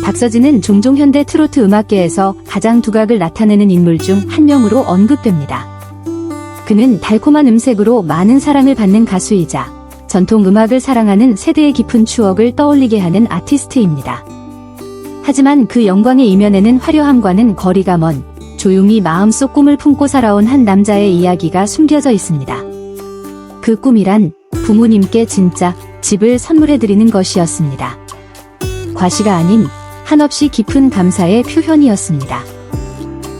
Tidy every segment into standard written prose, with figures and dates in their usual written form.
박서진은 종종 현대 트로트 음악계에서 가장 두각을 나타내는 인물 중 한 명으로 언급됩니다. 그는 달콤한 음색으로 많은 사랑을 받는 가수이자 전통 음악을 사랑하는 세대의 깊은 추억을 떠올리게 하는 아티스트입니다. 하지만 그 영광의 이면에는 화려함과는 거리가 먼 조용히 마음속 꿈을 품고 살아온 한 남자의 이야기가 숨겨져 있습니다. 그 꿈이란 부모님께 진짜 집을 선물해드리는 것이었습니다. 과시가 아닌 한없이 깊은 감사의 표현이었습니다.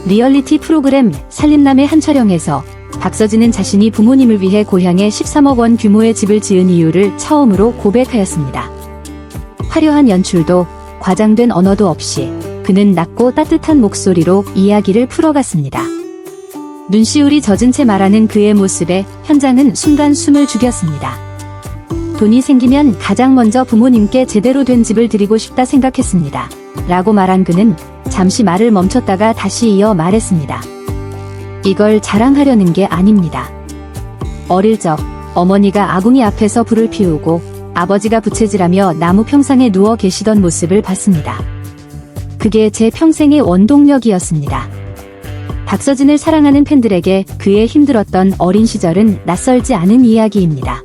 리얼리티 프로그램 살림남의 한 촬영에서 박서진은 자신이 부모님을 위해 고향에 13억 원 규모의 집을 지은 이유를 처음으로 고백하였습니다. 화려한 연출도 과장된 언어도 없이 그는 낮고 따뜻한 목소리로 이야기를 풀어갔습니다. 눈시울이 젖은 채 말하는 그의 모습에 현장은 순간 숨을 죽였습니다. 돈이 생기면 가장 먼저 부모님께 제대로 된 집을 드리고 싶다 생각했습니다. 라고 말한 그는 잠시 말을 멈췄다가 다시 이어 말했습니다. 이걸 자랑하려는 게 아닙니다. 어릴 적 어머니가 아궁이 앞에서 불을 피우고 아버지가 부채질하며 나무 평상에 누워 계시던 모습을 봤습니다. 그게 제 평생의 원동력이었습니다. 박서진을 사랑하는 팬들에게 그의 힘들었던 어린 시절은 낯설지 않은 이야기입니다.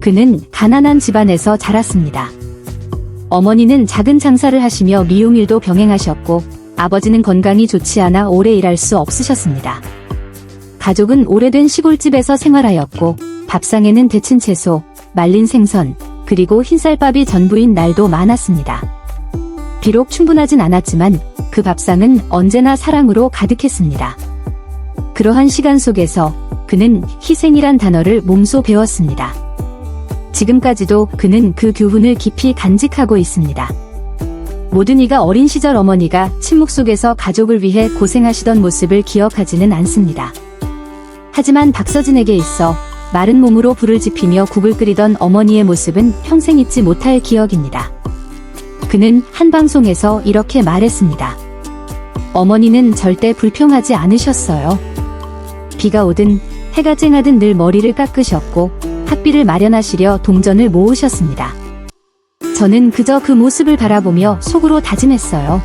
그는 가난한 집안에서 자랐습니다. 어머니는 작은 장사를 하시며 미용일도 병행하셨고 아버지는 건강이 좋지 않아 오래 일할 수 없으셨습니다. 가족은 오래된 시골집에서 생활하였고 밥상에는 데친 채소, 말린 생선, 그리고 흰쌀밥이 전부인 날도 많았습니다. 비록 충분하진 않았지만 그 밥상은 언제나 사랑으로 가득했습니다. 그러한 시간 속에서 그는 희생이란 단어를 몸소 배웠습니다. 지금까지도 그는 그 교훈을 깊이 간직하고 있습니다. 모든 이가 어린 시절 어머니가 침묵 속에서 가족을 위해 고생하시던 모습을 기억하지는 않습니다. 하지만 박서진에게 있어 마른 몸으로 불을 지피며 국을 끓이던 어머니의 모습은 평생 잊지 못할 기억입니다. 그는 한 방송에서 이렇게 말했습니다. 어머니는 절대 불평하지 않으셨어요. 비가 오든 해가 쨍하든 늘 머리를 깎으셨고 학비를 마련하시려 동전을 모으셨습니다. 저는 그저 그 모습을 바라보며 속으로 다짐했어요.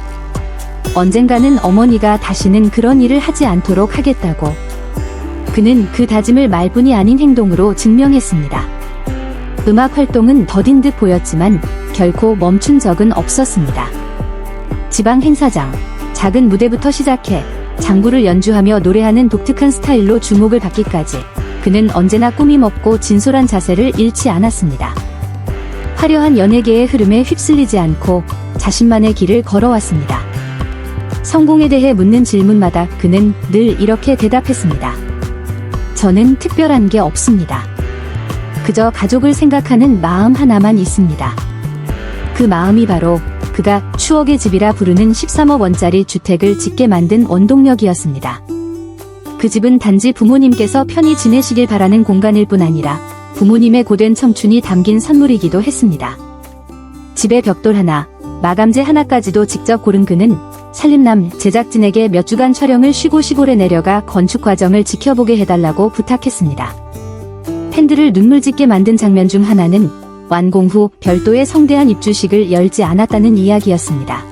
언젠가는 어머니가 다시는 그런 일을 하지 않도록 하겠다고. 그는 그 다짐을 말뿐이 아닌 행동으로 증명했습니다. 음악 활동은 더딘 듯 보였지만 결코 멈춘 적은 없었습니다. 지방 행사장, 작은 무대부터 시작해 장구를 연주하며 노래하는 독특한 스타일로 주목을 받기까지 그는 언제나 꾸밈 없고 진솔한 자세를 잃지 않았습니다. 화려한 연예계의 흐름에 휩쓸리지 않고 자신만의 길을 걸어왔습니다. 성공에 대해 묻는 질문마다 그는 늘 이렇게 대답했습니다. 저는 특별한 게 없습니다. 그저 가족을 생각하는 마음 하나만 있습니다. 그 마음이 바로 그가 추억의 집이라 부르는 13억 원짜리 주택을 짓게 만든 원동력이었습니다. 그 집은 단지 부모님께서 편히 지내시길 바라는 공간일 뿐 아니라 부모님의 고된 청춘이 담긴 선물이기도 했습니다. 집에 벽돌 하나, 마감재 하나까지도 직접 고른 그는 살림남 제작진에게 몇 주간 촬영을 쉬고 시골에 내려가 건축 과정을 지켜보게 해달라고 부탁했습니다. 팬들을 눈물 짓게 만든 장면 중 하나는 완공 후 별도의 성대한 입주식을 열지 않았다는 이야기였습니다.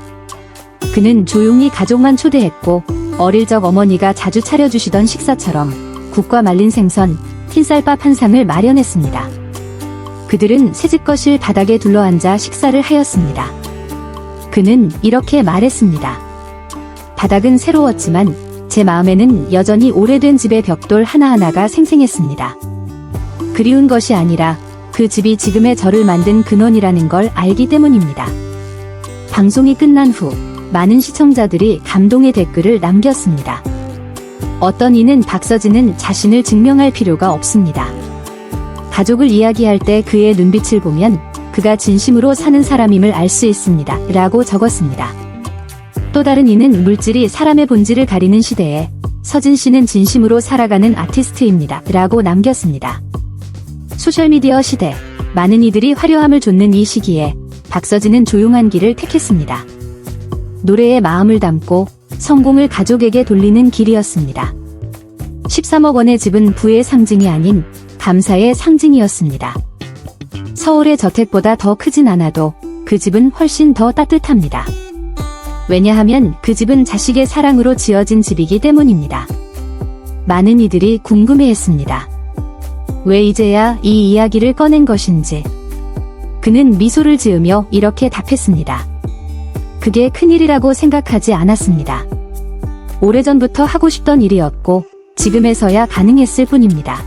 그는 조용히 가족만 초대했고 어릴 적 어머니가 자주 차려주시던 식사처럼 국과 말린 생선, 흰쌀밥 한 상을 마련했습니다. 그들은 새집거실 바닥에 둘러앉아 식사를 하였습니다. 그는 이렇게 말했습니다. 바닥은 새로웠지만 제 마음에는 여전히 오래된 집의 벽돌 하나하나가 생생했습니다. 그리운 것이 아니라 그 집이 지금의 저를 만든 근원이라는 걸 알기 때문입니다. 방송이 끝난 후 많은 시청자들이 감동의 댓글을 남겼습니다. 어떤 이는 박서진은 자신을 증명할 필요가 없습니다. 가족을 이야기할 때 그의 눈빛을 보면 그가 진심으로 사는 사람임을 알 수 있습니다. 라고 적었습니다. 또 다른 이는 물질이 사람의 본질을 가리는 시대에 서진 씨는 진심으로 살아가는 아티스트입니다. 라고 남겼습니다. 소셜미디어 시대, 많은 이들이 화려함을 좇는 이 시기에 박서진은 조용한 길을 택했습니다. 노래에 마음을 담고 성공을 가족에게 돌리는 길이었습니다. 13억 원의 집은 부의 상징이 아닌 감사의 상징이었습니다. 서울의 저택보다 더 크진 않아도 그 집은 훨씬 더 따뜻합니다. 왜냐하면 그 집은 자식의 사랑으로 지어진 집이기 때문입니다. 많은 이들이 궁금해했습니다. 왜 이제야 이 이야기를 꺼낸 것인지. 그는 미소를 지으며 이렇게 답했습니다. 그게 큰일이라고 생각하지 않았습니다. 오래전부터 하고 싶던 일이었고 지금에서야 가능했을 뿐입니다.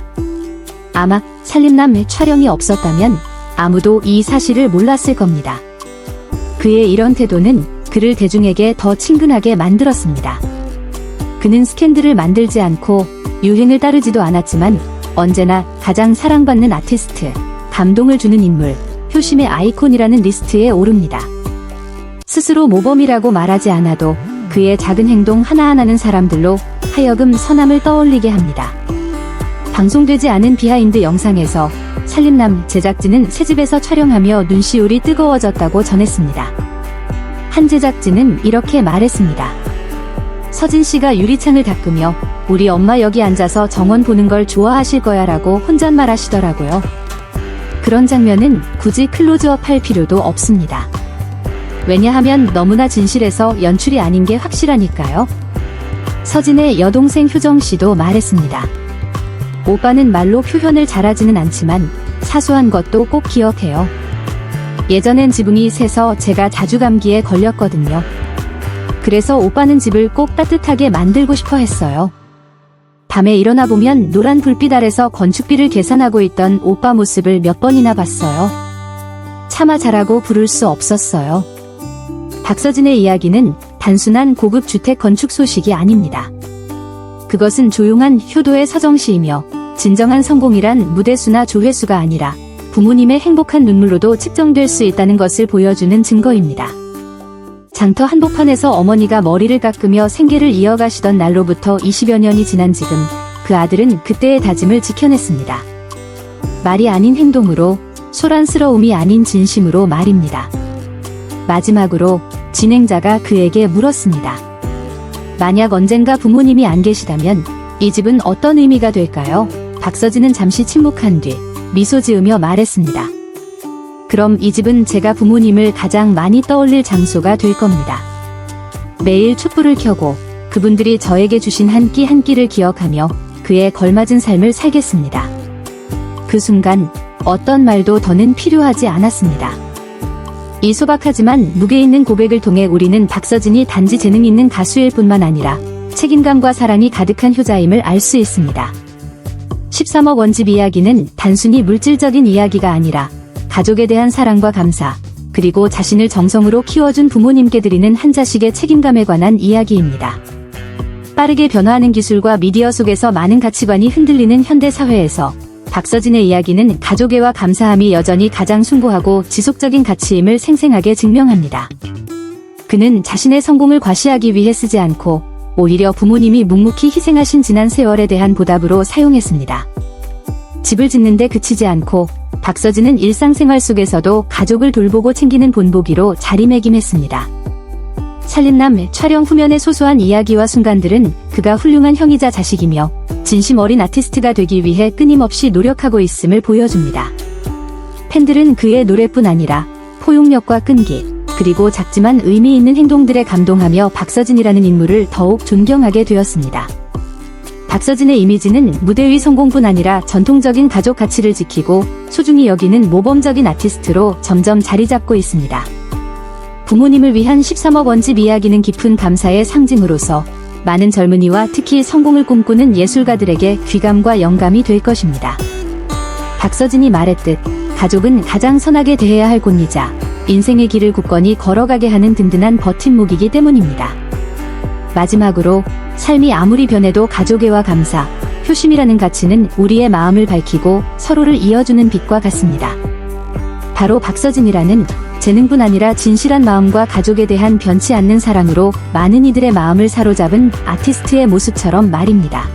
아마 살림남 촬영이 없었다면 아무도 이 사실을 몰랐을 겁니다. 그의 이런 태도는 그를 대중에게 더 친근하게 만들었습니다. 그는 스캔들을 만들지 않고 유행을 따르지도 않았지만 언제나 가장 사랑받는 아티스트, 감동을 주는 인물, 효심의 아이콘이라는 리스트에 오릅니다. 스스로 모범이라고 말하지 않아도 그의 작은 행동 하나하나는 사람들로 하여금 선함을 떠올리게 합니다. 방송되지 않은 비하인드 영상에서 살림남 제작진은 새집에서 촬영하며 눈시울이 뜨거워졌다고 전했습니다. 한 제작진은 이렇게 말했습니다. 서진 씨가 유리창을 닦으며 우리 엄마 여기 앉아서 정원 보는 걸 좋아하실 거야 라고 혼잣말 하시더라고요. 그런 장면은 굳이 클로즈업 할 필요도 없습니다. 왜냐하면 너무나 진실해서 연출이 아닌 게 확실하니까요. 서진의 여동생 효정 씨도 말했습니다. 오빠는 말로 표현을 잘하지는 않지만 사소한 것도 꼭 기억해요. 예전엔 지붕이 새서 제가 자주 감기에 걸렸거든요. 그래서 오빠는 집을 꼭 따뜻하게 만들고 싶어 했어요. 밤에 일어나 보면 노란 불빛 아래서 건축비를 계산하고 있던 오빠 모습을 몇 번이나 봤어요. 차마 잘하고 부를 수 없었어요. 박서진의 이야기는 단순한 고급 주택 건축 소식이 아닙니다. 그것은 조용한 효도의 서정시이며 진정한 성공이란 무대수나 조회수가 아니라 부모님의 행복한 눈물로도 측정될 수 있다는 것을 보여주는 증거입니다. 장터 한복판에서 어머니가 머리를 깎으며 생계를 이어가시던 날로부터 20여 년이 지난 지금 그 아들은 그때의 다짐을 지켜냈습니다. 말이 아닌 행동으로, 소란스러움이 아닌 진심으로 말입니다. 마지막으로 진행자가 그에게 물었습니다. 만약 언젠가 부모님이 안 계시다면 이 집은 어떤 의미가 될까요? 박서진은 잠시 침묵한 뒤 미소 지으며 말했습니다. 그럼 이 집은 제가 부모님을 가장 많이 떠올릴 장소가 될 겁니다. 매일 촛불을 켜고 그분들이 저에게 주신 한 끼 한 끼를 기억하며 그에 걸맞은 삶을 살겠습니다. 그 순간 어떤 말도 더는 필요하지 않았습니다. 이 소박하지만 무게 있는 고백을 통해 우리는 박서진이 단지 재능 있는 가수일 뿐만 아니라 책임감과 사랑이 가득한 효자임을 알 수 있습니다. 13억 원집 이야기는 단순히 물질적인 이야기가 아니라 가족에 대한 사랑과 감사, 그리고 자신을 정성으로 키워준 부모님께 드리는 한 자식의 책임감에 관한 이야기입니다. 빠르게 변화하는 기술과 미디어 속에서 많은 가치관이 흔들리는 현대 사회에서 박서진의 이야기는 가족애와 감사함이 여전히 가장 숭고하고 지속적인 가치임을 생생하게 증명합니다. 그는 자신의 성공을 과시하기 위해 쓰지 않고 오히려 부모님이 묵묵히 희생하신 지난 세월에 대한 보답으로 사용했습니다. 집을 짓는데 그치지 않고 박서진은 일상생활 속에서도 가족을 돌보고 챙기는 본보기로 자리매김했습니다. 살림남 촬영 후면의 소소한 이야기와 순간들은 그가 훌륭한 형이자 자식이며 진심 어린 아티스트가 되기 위해 끊임없이 노력하고 있음을 보여줍니다. 팬들은 그의 노래뿐 아니라 포용력과 끈기, 그리고 작지만 의미 있는 행동들에 감동하며 박서진이라는 인물을 더욱 존경하게 되었습니다. 박서진의 이미지는 무대 위 성공뿐 아니라 전통적인 가족 가치를 지키고 소중히 여기는 모범적인 아티스트로 점점 자리 잡고 있습니다. 부모님을 위한 13억 원집 이야기는 깊은 감사의 상징으로서 많은 젊은이와 특히 성공을 꿈꾸는 예술가들에게 귀감과 영감이 될 것입니다. 박서진이 말했듯 가족은 가장 선하게 대해야 할 곳이자 인생의 길을 굳건히 걸어가게 하는 든든한 버팀목이기 때문입니다. 마지막으로 삶이 아무리 변해도 가족애와 감사, 효심이라는 가치는 우리의 마음을 밝히고 서로를 이어주는 빛과 같습니다. 바로 박서진이라는 재능뿐 아니라 진실한 마음과 가족에 대한 변치 않는 사랑으로 많은 이들의 마음을 사로잡은 아티스트의 모습처럼 말입니다.